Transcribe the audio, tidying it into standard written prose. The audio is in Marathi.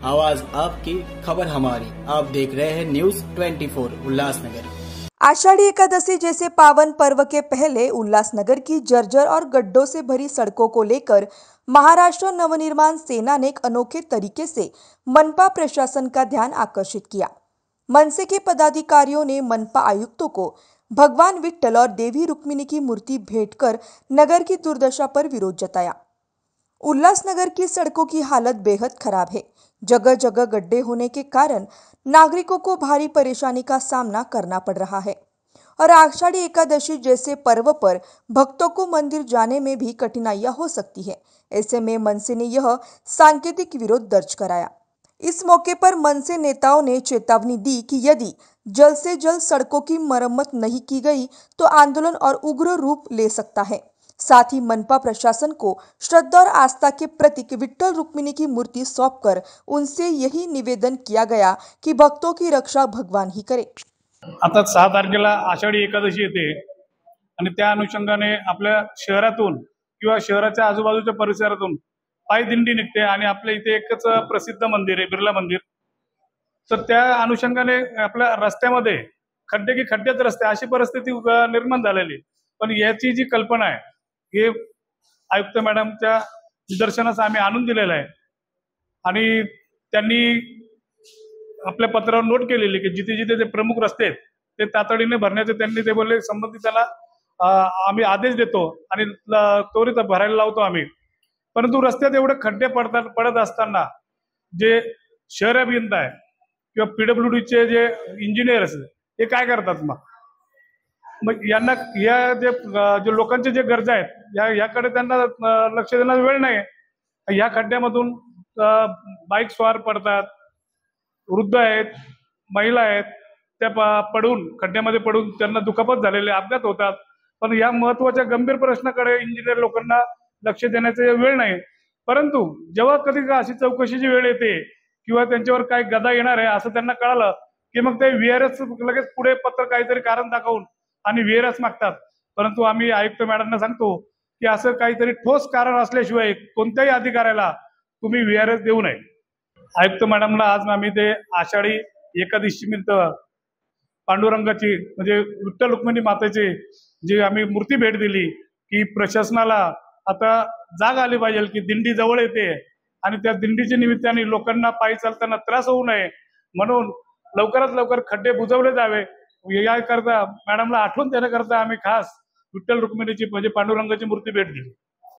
आवाज आपकी, खबर हमारी। आप देख रहे हैं न्यूज 24 उल्लासनगर। आषाढ़ी एकादशी जैसे पावन पर्व के पहले उल्लासनगर की जर्जर और गड्ढों से भरी सड़कों को लेकर महाराष्ट्र नवनिर्माण सेना ने एक अनोखे तरीके से मनपा प्रशासन का ध्यान आकर्षित किया। मनसे के पदाधिकारियों ने मनपा आयुक्तों को भगवान विट्ठल और देवी रुक्मिणी की मूर्ति भेंट कर नगर की दुर्दशा पर विरोध जताया। उल्लासनगर की सड़कों की हालत बेहद खराब है। जगह जगह गड्ढे होने के कारण नागरिकों को भारी परेशानी का सामना करना पड़ रहा है और आषाढ़ी एकादशी जैसे पर्व पर भक्तों को मंदिर जाने में भी कठिनाइयां हो सकती है। ऐसे में मनसे ने यह सांकेतिक विरोध दर्ज कराया। इस मौके पर मनसे नेताओं ने चेतावनी दी कि यदि जल्द से जल्द सड़कों की मरम्मत नहीं की गई तो आंदोलन और उग्र रूप ले सकता है। साथ ही मनपा प्रशासन को श्रद्धा और आस्था के प्रतीक विट्ठल रुक्मिणी की मूर्ति सौंपकर उनसे यही निवेदन किया गया कि भक्तों की रक्षा भगवान ही करे। आता 6 तारखेला आषाढी एकादशी येते आणि त्या अनुषंगाने आपल्या शहरातून किंवा शहराच्या आजूबाजूच्या परिसरातून पायी दिंडी निघते आणि आपल्या इथे एकच प्रसिद्ध मंदिर आहे बिर्ला मंदिर। तर त्या अनुषंगाने आपल्या रस्त्यामध्ये खड्डे की खड्डेच रस्ते अशी परिस्थिती निर्माण झालेली। पण याची जी कल्पना आहे हे आयुक्त मॅडमच्या निदर्शनास आम्ही आणून दिलेलं आहे आणि त्यांनी आपल्या पत्रावर नोट केलेली की जिथे जिथे ते प्रमुख रस्ते आहेत ते तातडीने भरण्याचे त्यांनी ते बोलले संबंधिताला आम्ही आदेश देतो आणि त्वरित भरायला लावतो आम्ही। परंतु रस्त्यात एवढे खड्डे पडत असताना जे शहर अभियंता आहे किंवा पीडब्ल्यूडीचे जे इंजिनियर्स हे काय करतात मग यांना या जे लोकांचे जे गरजा आहेत याकडे त्यांना लक्ष देण्याचा वेळ नाही। या खड्ड्यामधून बाईक स्वार पडतात, वृद्ध आहेत, महिला आहेत, त्या पडून खड्ड्यामध्ये पडून त्यांना दुखापत झालेले अपघात होतात। पण या महत्त्वाच्या गंभीर प्रश्नाकडे इंजिनियर लोकांना लक्ष देण्याचा वेळ नाही। परंतु जेव्हा कधी अशी चौकशीची वेळ येते किंवा त्यांच्यावर काय गदा येणार आहे असं त्यांना कळालं की मग ते व्हीआरएस लगेच पुढे पत्र काहीतरी कारण दाखवून आणि व्हीआरएस मागतात। परंतु आम्ही आयुक्त मॅडमना सांगतो की असं काहीतरी ठोस कारण असल्याशिवाय कोणत्याही अधिकाऱ्याला तुम्ही व्हीआरएस देऊ नये। आयुक्त मॅडमला आज आम्ही ते आषाढी एकादशी निमित्त पांडुरंगाची म्हणजे विठ्ठल रुक्मिणी मातेची जी आम्ही मूर्ती भेट दिली की प्रशासनाला आता जाग आली पाहिजे की दिंडी जवळ येते आणि त्या दिंडीच्या निमित्ताने लोकांना पायी चालताना त्रास होऊ नये म्हणून लवकरात लवकर खड्डे बुजवले जावे याकरता मॅडमला आठवण देण्याकरता आम्ही खास विठ्ठल रुक्मिणीची म्हणजे पांडुरंगाची मूर्ती भेट दिली।